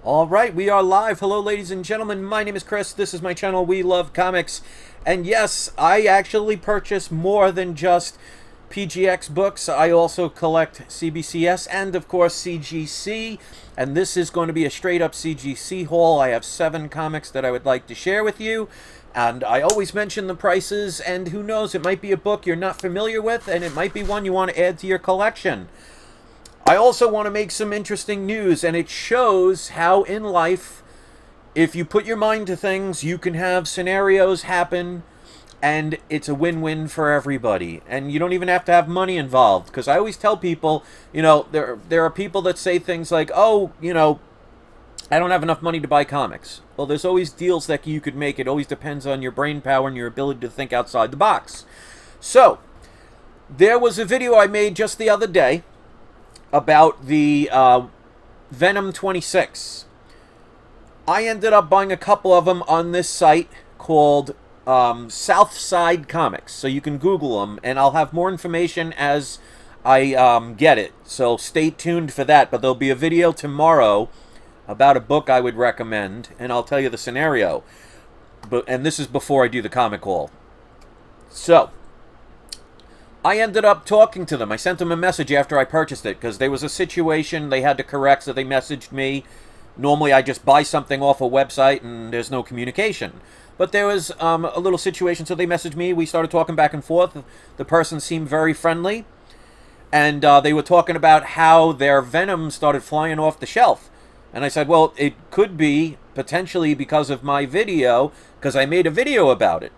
All right, we are live. Hello, ladies and gentlemen. My name is Chris. This is my channel, We Love Comics. And yes, I actually purchase more than just PGX books. I also collect CBCS and, of course, CGC. And this is going to be a straight-up CGC haul. I have 7 comics that I would like to share with you. And I always mention the prices, and who knows, it might be a book you're not familiar with, and it might be one you want to add to your collection. I also want to make some interesting news, and it shows how in life, if you put your mind to things, you can have scenarios happen, and it's a win-win for everybody. And you don't even have to have money involved, because I always tell people, there are people that say things like, oh, I don't have enough money to buy comics. Well, there's always deals that you could make. It always depends on your brain power and your ability to think outside the box. So, there was a video I made just the other day about the Venom 26. I ended up buying a couple of them on this site called Southside Comics. So you can Google them, and I'll have more information as I get it. So stay tuned for that. But there'll be a video tomorrow about a book I would recommend, and I'll tell you the scenario. And this is before I do the comic haul. So I ended up talking to them. I sent them a message after I purchased it because there was a situation they had to correct, so they messaged me. Normally, I just buy something off a website and there's no communication. But there was a little situation, so they messaged me. We started talking back and forth. The person seemed very friendly. And they were talking about how their Venom started flying off the shelf. And I said, well, it could be potentially because of my video, because I made a video about it.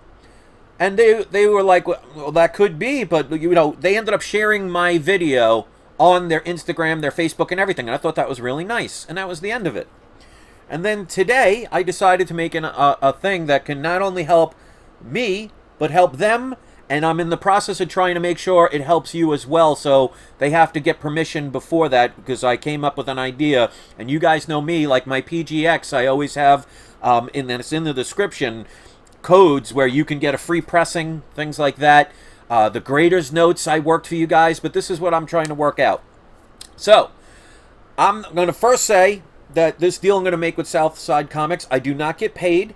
And they were like, well, that could be, but, they ended up sharing my video on their Instagram, their Facebook, and everything. And I thought that was really nice. And that was the end of it. And then today, I decided to make a thing that can not only help me, but help them. And I'm in the process of trying to make sure it helps you as well. So they have to get permission before that, because I came up with an idea. And you guys know me, like my PGX, I always have, and it's in the description, codes where you can get a free pressing, things like that. The grader's notes, I worked for you guys, but this is what I'm trying to work out. So, I'm going to first say that this deal I'm going to make with Southside Comics, I do not get paid.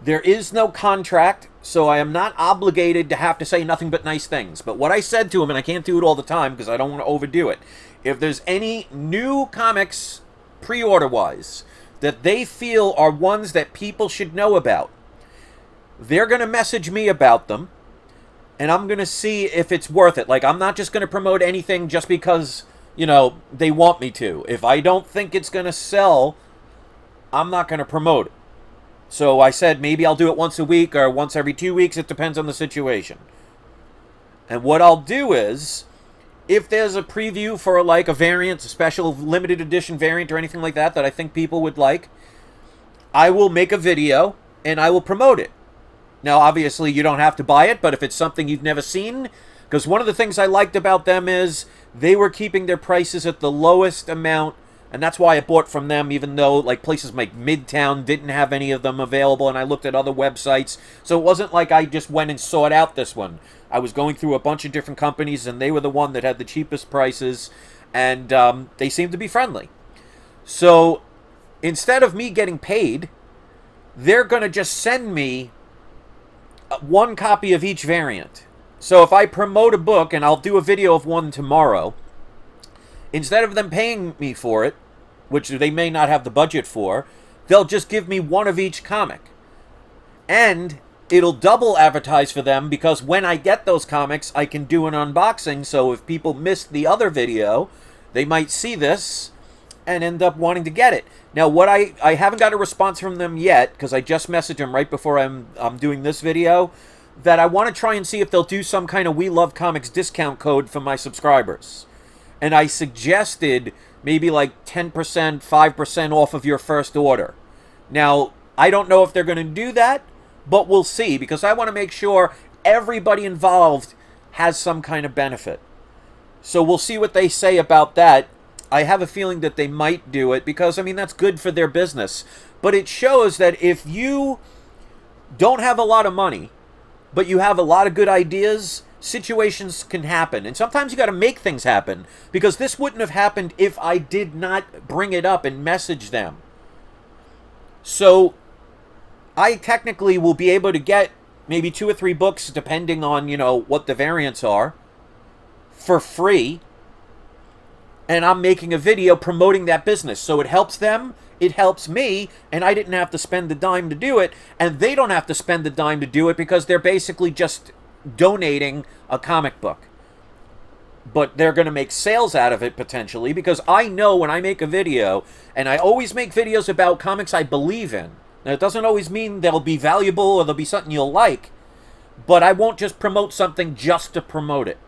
There is no contract, so I am not obligated to have to say nothing but nice things. But what I said to him, and I can't do it all the time because I don't want to overdo it, if there's any new comics, pre-order-wise, that they feel are ones that people should know about, they're going to message me about them, and I'm going to see if it's worth it. Like, I'm not just going to promote anything just because, they want me to. If I don't think it's going to sell, I'm not going to promote it. So I said maybe I'll do it once a week or once every 2 weeks. It depends on the situation. And what I'll do is, if there's a preview for like a variant, a special limited edition variant or anything like that that I think people would like, I will make a video and I will promote it. Now, obviously, you don't have to buy it, but if it's something you've never seen, because one of the things I liked about them is they were keeping their prices at the lowest amount, and that's why I bought from them, even though like places like Midtown didn't have any of them available, and I looked at other websites. So it wasn't like I just went and sought out this one. I was going through a bunch of different companies, and they were the one that had the cheapest prices, and they seemed to be friendly. So instead of me getting paid, they're going to just send me one copy of each variant. So if I promote a book, and I'll do a video of one tomorrow, instead of them paying me for it, which they may not have the budget for, they'll just give me one of each comic. And it'll double advertise for them, because when I get those comics, I can do an unboxing, so if people missed the other video, they might see this and end up wanting to get it. Now, what I haven't got a response from them yet, because I just messaged them right before I'm doing this video, that I want to try and see if they'll do some kind of We Love Comics discount code for my subscribers. And I suggested maybe like 10%, 5% off of your first order. Now, I don't know if they're going to do that, but we'll see, because I want to make sure everybody involved has some kind of benefit. So we'll see what they say about that. I have a feeling that they might do it because, that's good for their business. But it shows that if you don't have a lot of money, but you have a lot of good ideas, situations can happen. And sometimes you got to make things happen, because this wouldn't have happened if I did not bring it up and message them. So I technically will be able to get maybe 2 or 3 books, depending on, you know, what the variants are, for free. And I'm making a video promoting that business. So it helps them, it helps me, and I didn't have to spend the dime to do it. And they don't have to spend the dime to do it because they're basically just donating a comic book. But they're going to make sales out of it potentially, because I know when I make a video, and I always make videos about comics I believe in. Now, it doesn't always mean they'll be valuable or they'll be something you'll like, but I won't just promote something just to promote it.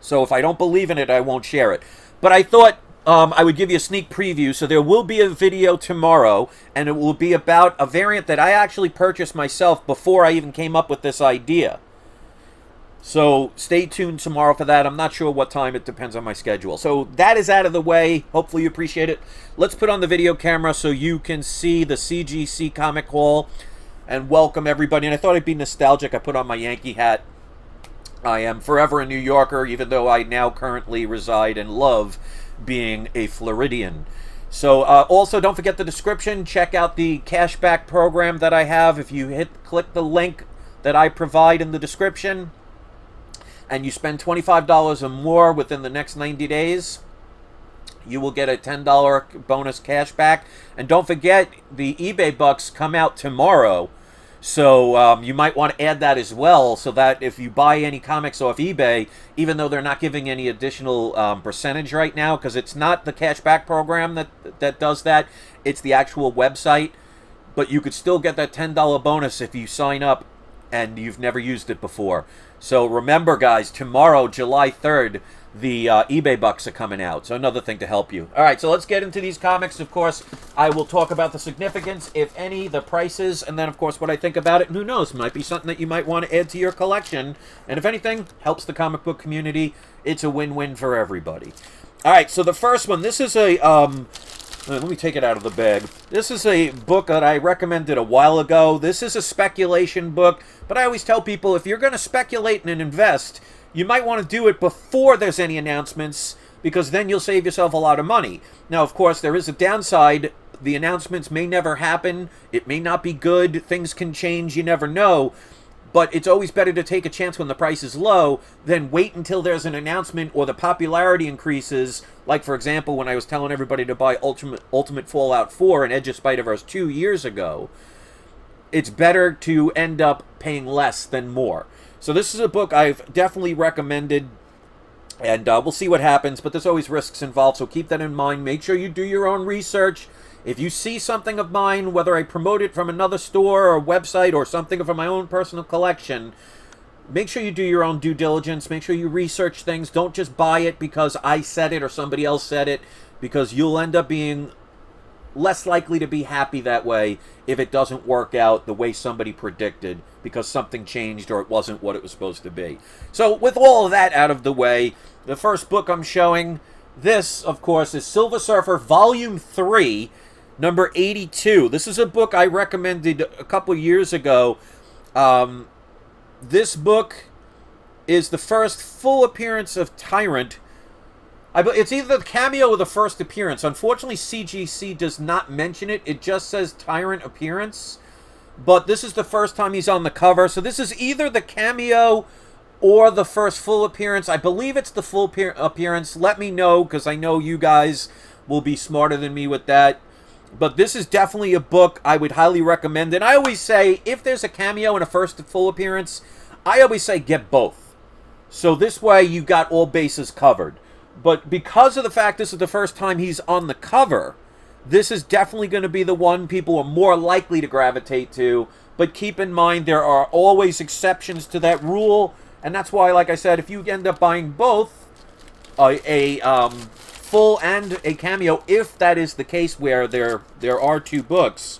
So if I don't believe in it, I won't share it. But I thought I would give you a sneak preview. So there will be a video tomorrow, and it will be about a variant that I actually purchased myself before I even came up with this idea. So stay tuned tomorrow for that. I'm not sure what time. It depends on my schedule. So that is out of the way. Hopefully you appreciate it. Let's put on the video camera so you can see the CGC Comic Hall and welcome everybody. And I thought I'd be nostalgic. I put on my Yankee hat. I am forever a New Yorker, even though I now currently reside and love being a Floridian. So also don't forget the description. Check out the cashback program that I have. If you click the link that I provide in the description, and you spend $25 or more within the next 90 days, you will get a $10 bonus cash back. And don't forget, the eBay bucks come out tomorrow. So you might want to add that as well, so that if you buy any comics off eBay, even though they're not giving any additional percentage right now, because it's not the cashback program that does that, it's the actual website. But you could still get that $10 bonus if you sign up and you've never used it before. So remember, guys, tomorrow, July 3rd, the eBay bucks are coming out. So another thing to help you. All right, so let's get into these comics. Of course, I will talk about the significance, if any, the prices, and then, of course, what I think about it. And who knows, might be something that you might want to add to your collection. And if anything, helps the comic book community. It's a win-win for everybody. All right, so the first one, this is a... let me take it out of the bag. This is a book that I recommended a while ago. This is a speculation book, but I always tell people, if you're going to speculate and invest, you might want to do it before there's any announcements, because then you'll save yourself a lot of money. Now, of course, there is a downside. The announcements may never happen. It may not be good. Things can change. You never know. But it's always better to take a chance when the price is low than wait until there's an announcement or the popularity increases. Like, for example, when I was telling everybody to buy Ultimate Fallout 4 and Edge of Spider-Verse 2 years ago, it's better to end up paying less than more. So this is a book I've definitely recommended, and we'll see what happens, but there's always risks involved, so keep that in mind. Make sure you do your own research. If you see something of mine, whether I promote it from another store or website or something from my own personal collection, make sure you do your own due diligence. Make sure you research things. Don't just buy it because I said it or somebody else said it, because you'll end up being less likely to be happy that way if it doesn't work out the way somebody predicted because something changed or it wasn't what it was supposed to be. So with all of that out of the way, the first book I'm showing, this, of course, is Silver Surfer Volume 3, number 82. This is a book I recommended a couple years ago. This book is the first full appearance of Tyrant. It's either the cameo or the first appearance. Unfortunately, CGC does not mention it. It just says Tyrant appearance. But this is the first time he's on the cover. So this is either the cameo or the first full appearance. I believe it's the full appearance. Let me know, because I know you guys will be smarter than me with that. But this is definitely a book I would highly recommend. And I always say, if there's a cameo and a first full appearance, I always say get both. So this way you got all bases covered. But because of the fact this is the first time he's on the cover, this is definitely going to be the one people are more likely to gravitate to. But keep in mind, there are always exceptions to that rule. And that's why, like I said, if you end up buying both a full and a cameo, if that is the case where there are two books,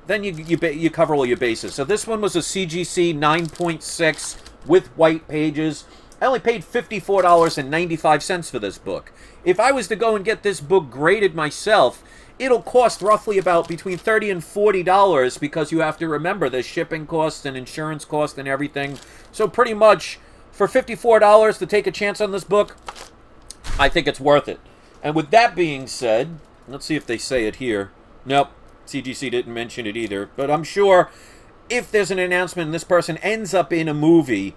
then you cover all your bases. So this one was a CGC 9.6 with white pages. I only paid $54.95 for this book. If I was to go and get this book graded myself, it'll cost roughly about between $30 and $40, because you have to remember there's shipping costs and insurance costs and everything. So pretty much for $54 to take a chance on this book, I think it's worth it. And with that being said, let's see if they say it here. Nope. CGC didn't mention it either, but I'm sure if there's an announcement and this person ends up in a movie,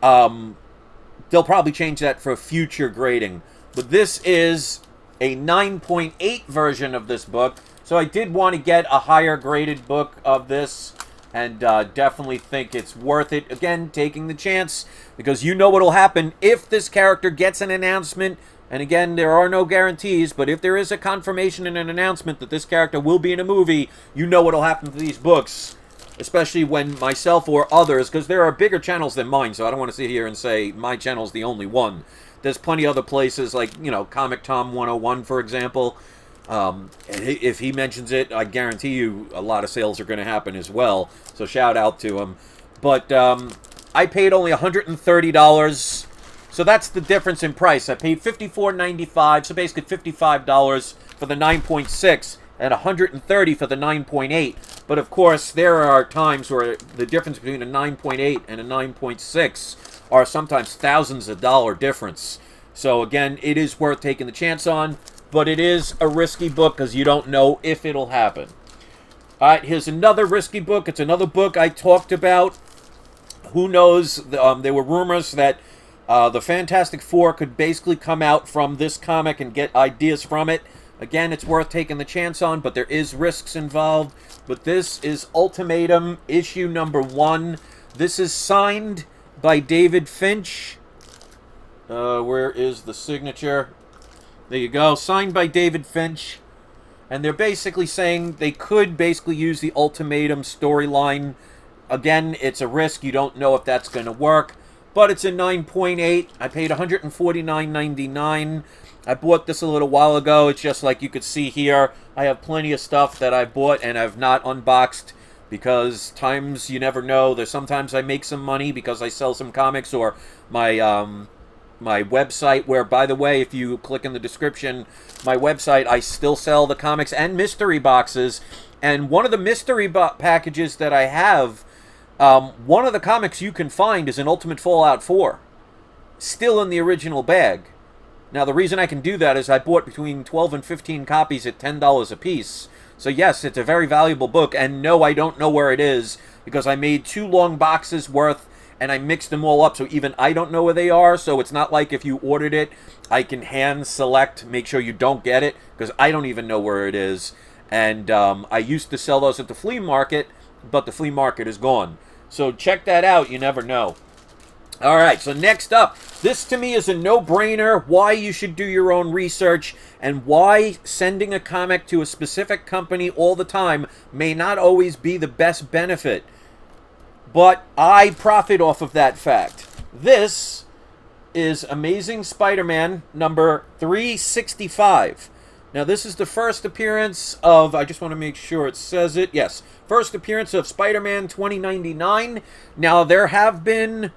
they'll probably change that for future grading. But this is a 9.8 version of this book, so I did want to get a higher graded book of this, and definitely think it's worth it. Again, taking the chance, because you know what'll happen if this character gets an announcement. And again, there are no guarantees, but if there is a confirmation and an announcement that this character will be in a movie, you know what'll happen to these books. Especially when myself or others, because there are bigger channels than mine, so I don't want to sit here and say my channel's the only one. There's plenty other places, like, you know, Comic Tom 101, for example. If he mentions it, I guarantee you a lot of sales are going to happen as well. So shout out to him. But I paid only $130. So that's the difference in price. I paid $54.95, so basically $55 for the 9.6 and $130 for the 9.8. But of course, there are times where the difference between a 9.8 and a 9.6 are sometimes thousands of dollar difference. So again, it is worth taking the chance on, but it is a risky book because you don't know if it'll happen. All right, here's another risky book. It's another book I talked about. Who knows? There were rumors that the Fantastic Four could basically come out from this comic and get ideas from it. Again, it's worth taking the chance on, but there is risks involved. But this is Ultimatum, issue number 1. This is signed by David Finch. Where is the signature? There you go. Signed by David Finch. And they're basically saying they could basically use the Ultimatum storyline. Again, it's a risk. You don't know if that's going to work. But it's a 9.8. I paid $149.99. I bought this a little while ago. It's just like you could see here. I have plenty of stuff that I bought and I've not unboxed because times you never know. There's sometimes I make some money because I sell some comics, or my my website, where, by the way, if you click in the description, my website, I still sell the comics and mystery boxes. And one of the mystery packages that I have, one of the comics you can find is an Ultimate Fallout 4, still in the original bag. Now, the reason I can do that is I bought between 12 and 15 copies at $10 a piece. So, yes, it's a very valuable book. And no, I don't know where it is because I made 2 long boxes worth and I mixed them all up. So even I don't know where they are. So it's not like if you ordered it, I can hand select, make sure you don't get it, because I don't even know where it is. And I used to sell those at the flea market, but the flea market is gone. So check that out. You never know. All right, so next up, this to me is a no-brainer, why you should do your own research and why sending a comic to a specific company all the time may not always be the best benefit. But I profit off of that fact. This is Amazing Spider-Man number 365. Now, this is the first appearance of, I just want to make sure it says it, yes, first appearance of Spider-Man 2099. Now, there have been...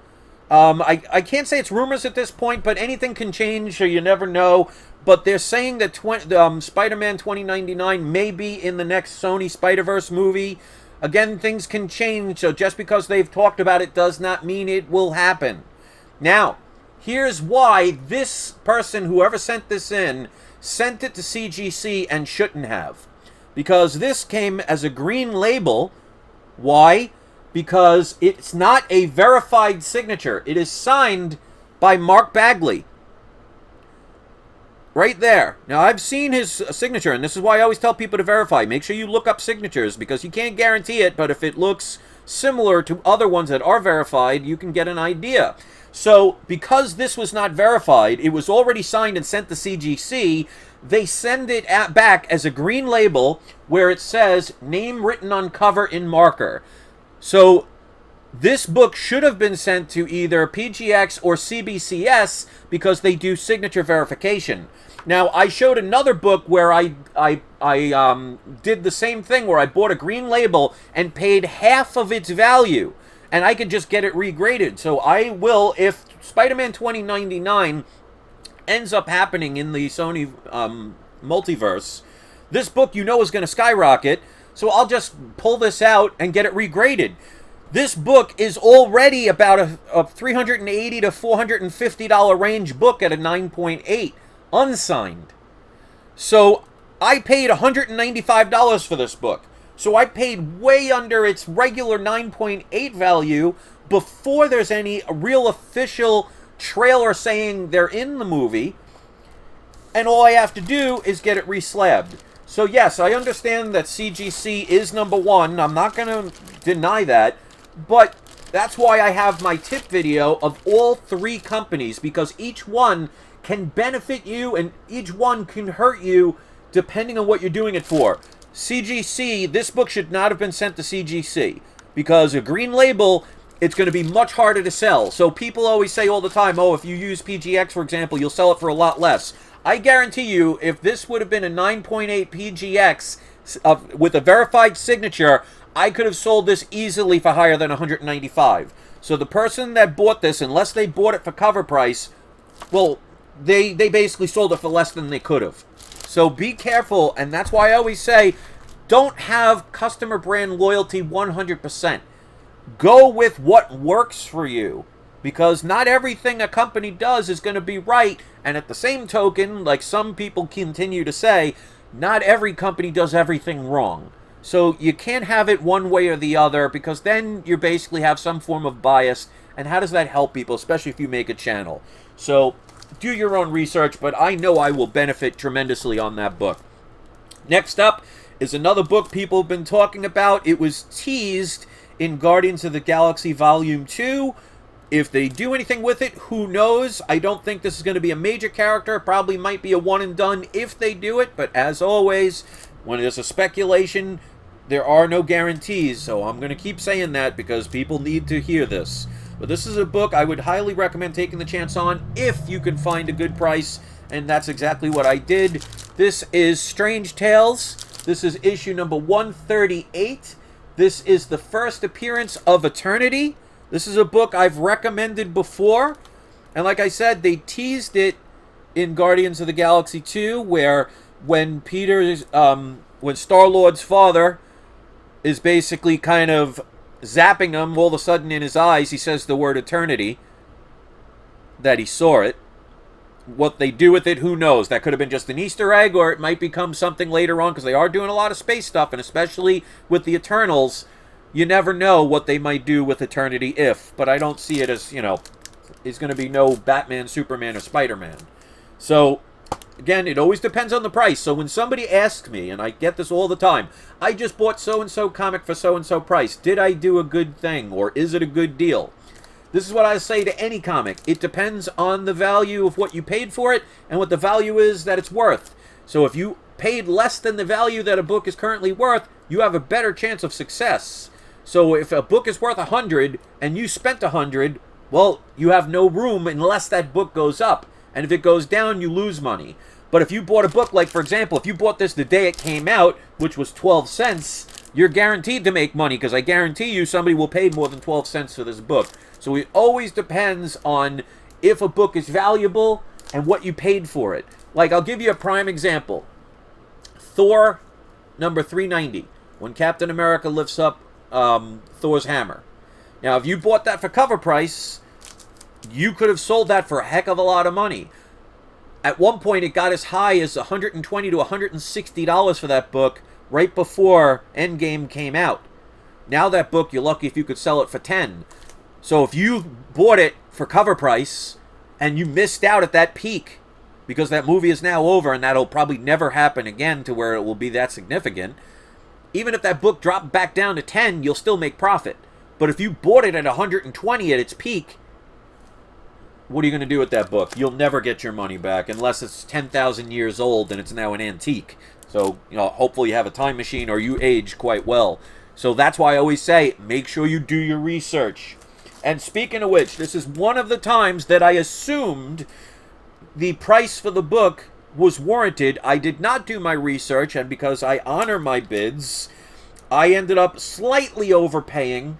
I can't say it's rumors at this point, but anything can change, so you never know. But they're saying that Spider-Man 2099 may be in the next Sony Spider-Verse movie. Again, things can change, so just because they've talked about it does not mean it will happen. Now, here's why this person, whoever sent this in, sent it to CGC and shouldn't have. Because this came as a green label. Why? Because it's not a verified signature. It is signed by Mark Bagley. Right there. Now, I've seen his signature, and this is why I always tell people to verify. Make sure you look up signatures, because you can't guarantee it, but if it looks similar to other ones that are verified, you can get an idea. So, because this was not verified, it was already signed and sent to CGC, they send it back as a green label where it says, name written on cover in marker. So, this book should have been sent to either PGX or CBCS because they do signature verification. Now, I showed another book where I did the same thing, where I bought a green label and paid half of its value, and I could just get it regraded. So I will, if Spider-Man 2099 ends up happening in the Sony multiverse, this book you know is going to skyrocket, so I'll just pull this out and get it regraded. This book is already about a $380 to $450 range book at a 9.8, unsigned. So I paid $195 for this book. So I paid way under its regular 9.8 value before there's any real official trailer saying they're in the movie. And all I have to do is get it reslabbed. So yes, I understand that CGC is #1. I'm not going to deny that. But that's why I have my tip video of all 3 companies, because each one can benefit you and each one can hurt you depending on what you're doing it for. CGC, this book should not have been sent to CGC, because a green label, it's going to be much harder to sell. So people always say all the time, oh, if you use PGX, for example, you'll sell it for a lot less. I guarantee you, if this would have been a 9.8 PGX with a verified signature, I could have sold this easily for higher than $195. So the person that bought this, unless they bought it for cover price, well, they basically sold it for less than they could have. So be careful, and that's why I always say, don't have customer brand loyalty 100%. Go with what works for you, because not everything a company does is going to be right, and at the same token, like some people continue to say, not every company does everything wrong. So you can't have it one way or the other, because then you basically have some form of bias, and how does that help people, especially if you make a channel? So do your own research, but I know I will benefit tremendously on that book. Next up is another book people have been talking about. It was teased in Guardians of the Galaxy Volume 2. If they do anything with it, who knows? I don't think this is going to be a major character. It probably might be a one and done if they do it, but as always, when there's a speculation, there are no guarantees, so I'm going to keep saying that because people need to hear this. But this is a book I would highly recommend taking the chance on if you can find a good price, and that's exactly what I did. This is Strange Tales. This is issue number 138. This is the first appearance of Eternity. This is a book I've recommended before, and like I said, they teased it in Guardians of the Galaxy 2, where when when Star-Lord's father is basically kind of zapping him, all of a sudden in his eyes he says the word eternity, that he saw it. What they do with it, who knows? That could have been just an Easter egg, or it might become something later on, because they are doing a lot of space stuff, and especially with the Eternals, you never know what they might do with Eternity if, but I don't see it as, you know, it's going to be no Batman, Superman, or Spider-Man. So again, it always depends on the price. So when somebody asks me, and I get this all the time, I just bought so-and-so comic for so-and-so price. Did I do a good thing, or is it a good deal? This is what I say to any comic. It depends on the value of what you paid for it, and what the value is that it's worth. So if you paid less than the value that a book is currently worth, you have a better chance of success. So if a book is worth 100, and you spent 100, well, you have no room unless that book goes up. And if it goes down, you lose money. But if you bought a book, like, for example, if you bought this the day it came out, which was 12 cents, you're guaranteed to make money, because I guarantee you somebody will pay more than 12 cents for this book. So it always depends on if a book is valuable and what you paid for it. Like, I'll give you a prime example. Thor number 390, when Captain America lifts up Thor's hammer. Now, if you bought that for cover price, you could have sold that for a heck of a lot of money. At one point, it got as high as $120 to $160 for that book right before Endgame came out. Now that book, you're lucky if you could sell it for $10. So if you bought it for cover price and you missed out at that peak, because that movie is now over and that'll probably never happen again to where it will be that significant, even if that book dropped back down to 10, you'll still make profit. But if you bought it at 120 at its peak, what are you going to do with that book? You'll never get your money back unless it's 10,000 years old and it's now an antique. So, you know, hopefully you have a time machine or you age quite well. So that's why I always say, make sure you do your research. And speaking of which, this is one of the times that I assumed the price for the book was warranted. I did not do my research, and because I honor my bids, I ended up slightly overpaying.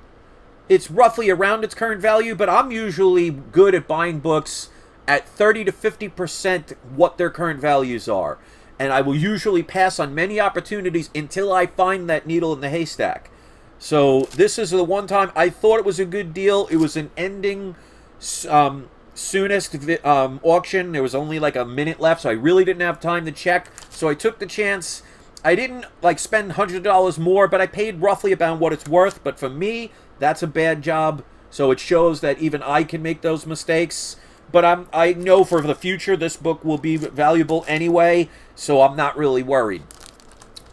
It's roughly around its current value, but I'm usually good at buying books at 30 to 50% what their current values are. And I will usually pass on many opportunities until I find that needle in the haystack. So this is the one time I thought it was a good deal. It was an ending soonest auction. There was only like a minute left, so I really didn't have time to check. So I took the chance. I didn't like spend $100 more, but I paid roughly about what it's worth. But for me, that's a bad job. So it shows that even I can make those mistakes. But I know for the future this book will be valuable anyway, so I'm not really worried.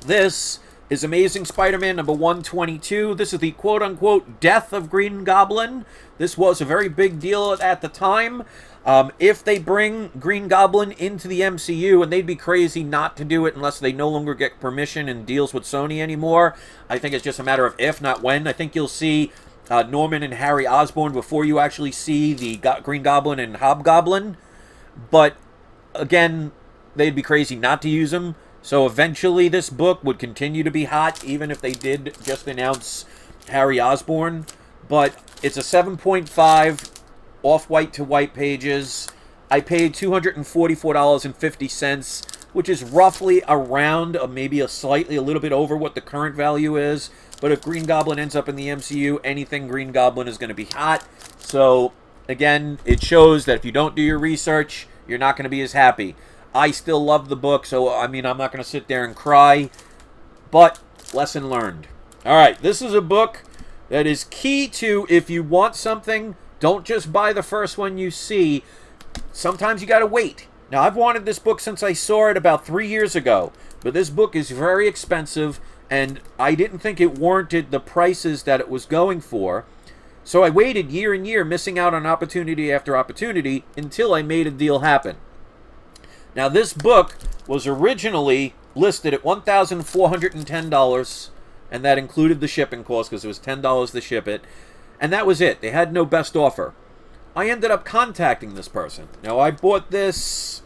This is Amazing Spider-Man number 122. This is the quote-unquote death of Green Goblin. This was a very big deal at the time. If they bring Green Goblin into the MCU, and they'd be crazy not to do it unless they no longer get permission and deals with Sony anymore. I think it's just a matter of if, not when. I think you'll see Norman and Harry Osborn before you actually see the Green Goblin and Hobgoblin. But, again, they'd be crazy not to use them. So eventually this book would continue to be hot, even if they did just announce Harry Osborn. But it's a 7.5 off-white to white pages. I paid $244.50, which is roughly around, maybe a little bit over what the current value is. But if Green Goblin ends up in the MCU, anything Green Goblin is going to be hot. So, again, it shows that if you don't do your research, you're not going to be as happy. I still love the book, so, I mean, I'm not going to sit there and cry. But, lesson learned. All right, this is a book that is key to, if you want something, don't just buy the first one you see. Sometimes you got to wait. Now, I've wanted this book since I saw it about 3 years ago. But this book is very expensive, and I didn't think it warranted the prices that it was going for. So I waited year and year, missing out on opportunity after opportunity, until I made a deal happen. Now, this book was originally listed at $1,410, and that included the shipping cost because it was $10 to ship it. And that was it. They had no best offer. I ended up contacting this person. Now, I bought this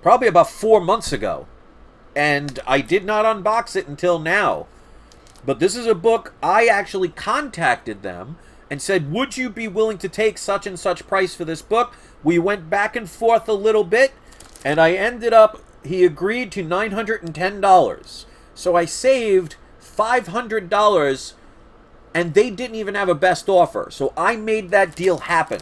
probably about 4 months ago, and I did not unbox it until now. But this is a book I actually contacted them and said, would you be willing to take such and such price for this book? We went back and forth a little bit, and I ended up, he agreed to $910. So I saved $500, and they didn't even have a best offer. So I made that deal happen.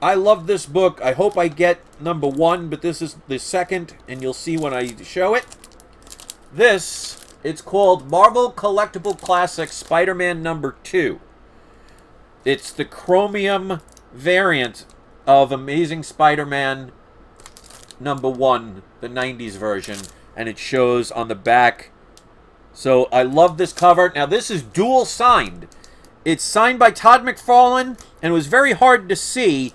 I love this book. I hope I get number 1, but this is the second, and you'll see when I show it. It's called Marvel Collectible Classic Spider-Man number 2. It's the chromium variant of Amazing Spider-Man number 1, the 90s version, and it shows on the back. So I love this cover. Now this is dual signed. It's signed by Todd McFarlane, and it was very hard to see,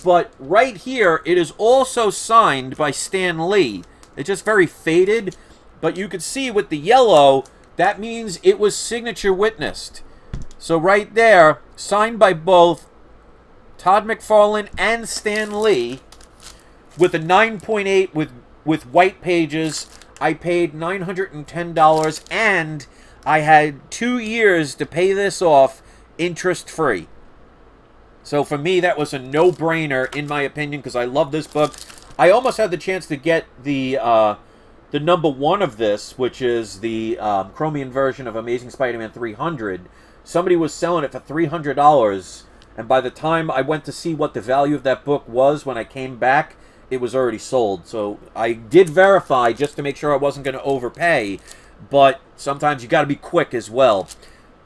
but right here it is also signed by Stan Lee. It's just very faded, but you could see with the yellow, that means it was signature witnessed. So right there, signed by both Todd McFarlane and Stan Lee, with a 9.8 with white pages. I paid $910, and I had 2 years to pay this off interest-free. So for me, that was a no-brainer, in my opinion, because I love this book. I almost had the chance to get the number 1 of this, which is the chromium version of Amazing Spider-Man 300. Somebody was selling it for $300, and by the time I went to see what the value of that book was when I came back, it was already sold. So I did verify just to make sure I wasn't going to overpay, but sometimes you got to be quick as well.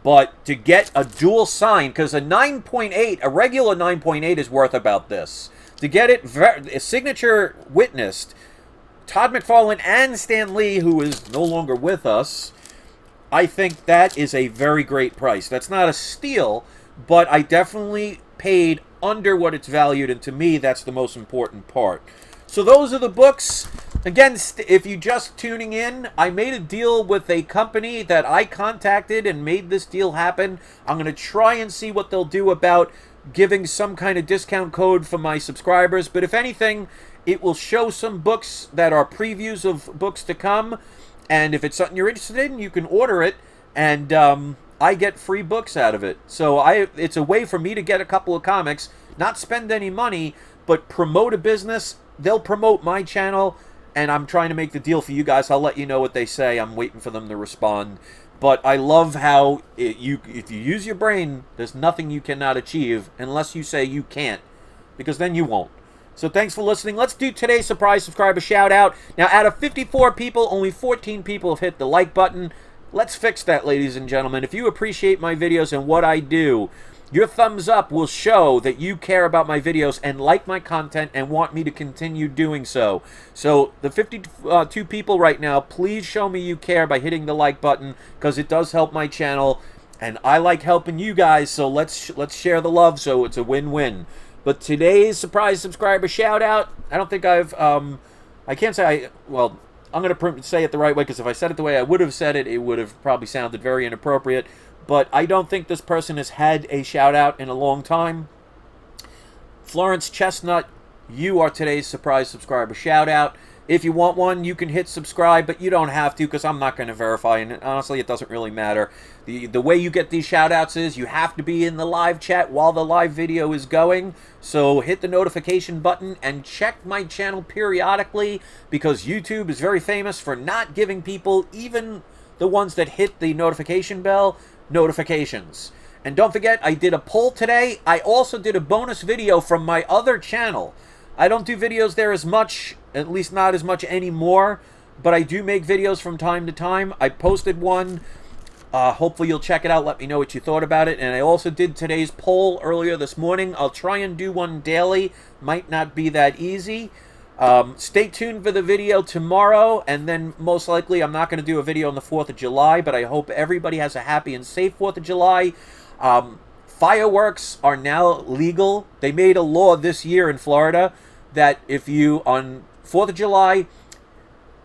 But to get a dual sign, because a 9.8, a regular 9.8 is worth about this. To get it a signature witnessed, Todd McFarlane and Stan Lee, who is no longer with us, I think that is a very great price. That's not a steal, but I definitely paid under what it's valued, and to me, that's the most important part. So those are the books. Again, if you're just tuning in, I made a deal with a company that I contacted and made this deal happen. I'm going to try and see what they'll do about giving some kind of discount code for my subscribers, but if anything, it will show some books that are previews of books to come, and if it's something you're interested in, you can order it, and I get free books out of it. So it's a way for me to get a couple of comics, not spend any money, but promote a business. They'll promote my channel, and I'm trying to make the deal for you guys. I'll let you know what they say. I'm waiting for them to respond. But I love how if you use your brain, there's nothing you cannot achieve unless you say you can't. because then you won't. So thanks for listening. Let's do today's surprise subscriber shout out. Now, out of 54 people, only 14 people have hit the like button. Let's fix that, ladies and gentlemen. If you appreciate my videos and what I do, your thumbs up will show that you care about my videos and like my content and want me to continue doing so. So the 52 people right now, please show me you care by hitting the like button, because it does help my channel, and I like helping you guys. So let's share the love, so it's a win-win. But today's surprise subscriber shout out, I don't think I've I can't say well, I'm going to say it the right way, because if I said it the way I would have said it, it would have probably sounded very inappropriate. But I don't think this person has had a shout-out in a long time. Florence Chestnut, you are today's surprise subscriber shout-out. If you want one, you can hit subscribe, but you don't have to, because I'm not going to verify, and honestly, it doesn't really matter. The way you get these shout-outs is you have to be in the live chat while the live video is going, so hit the notification button and check my channel periodically, because YouTube is very famous for not giving people, even the ones that hit the notification bell, notifications. And don't forget, I did a poll today. I also did a bonus video from my other channel. I don't do videos there as much, at least not as much anymore, but I do make videos from time to time. I posted one. Hopefully you'll check it out. Let me know what you thought about it. And I also did today's poll earlier this morning. I'll try and do one daily. Might not be that easy. Stay tuned for the video tomorrow, and then most likely I'm not going to do a video on the 4th of July, but I hope everybody has a happy and safe 4th of July. Fireworks are now legal. They made a law this year in Florida that if you, on 4th of July,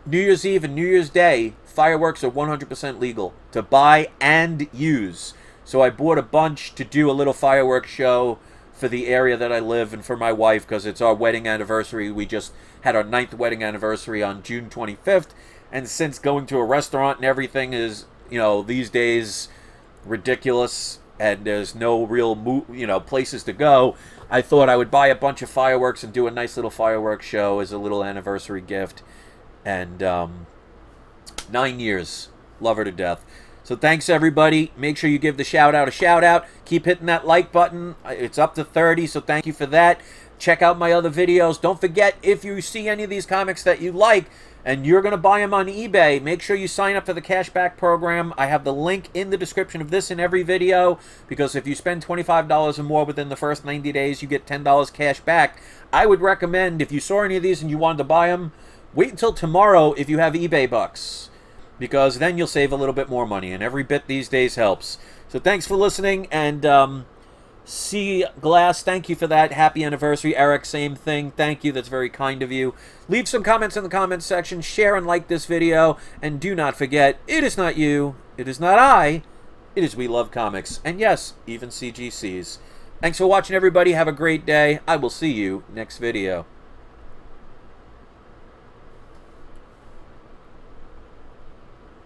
New Year's Eve, and New Year's Day, fireworks are 100% legal to buy and use. So I bought a bunch to do a little fireworks show for the area that I live and for my wife, because it's our wedding anniversary. We just had our 9th wedding anniversary on June 25th, and since going to a restaurant and everything is, you know, these days ridiculous, and there's no real places to go, I thought I would buy a bunch of fireworks and do a nice little fireworks show as a little anniversary gift. And 9 years, love her to death. So thanks, everybody. Make sure you give the shout-out a shout-out. Keep hitting that like button. It's up to 30, so thank you for that. Check out my other videos. Don't forget, if you see any of these comics that you like and you're going to buy them on eBay, make sure you sign up for the cashback program. I have the link in the description of this and every video, because if you spend $25 or more within the first 90 days, you get $10 cash back. I would recommend, if you saw any of these and you wanted to buy them, wait until tomorrow if you have eBay bucks, because then you'll save a little bit more money, and every bit these days helps. So thanks for listening, and C Glass, thank you for that. Happy anniversary. Eric, same thing. Thank you. That's very kind of you. Leave some comments in the comments section. Share and like this video. And do not forget, it is not you. It is not I. It is We Love Comics. And yes, even CGCs. Thanks for watching, everybody. Have a great day. I will see you next video.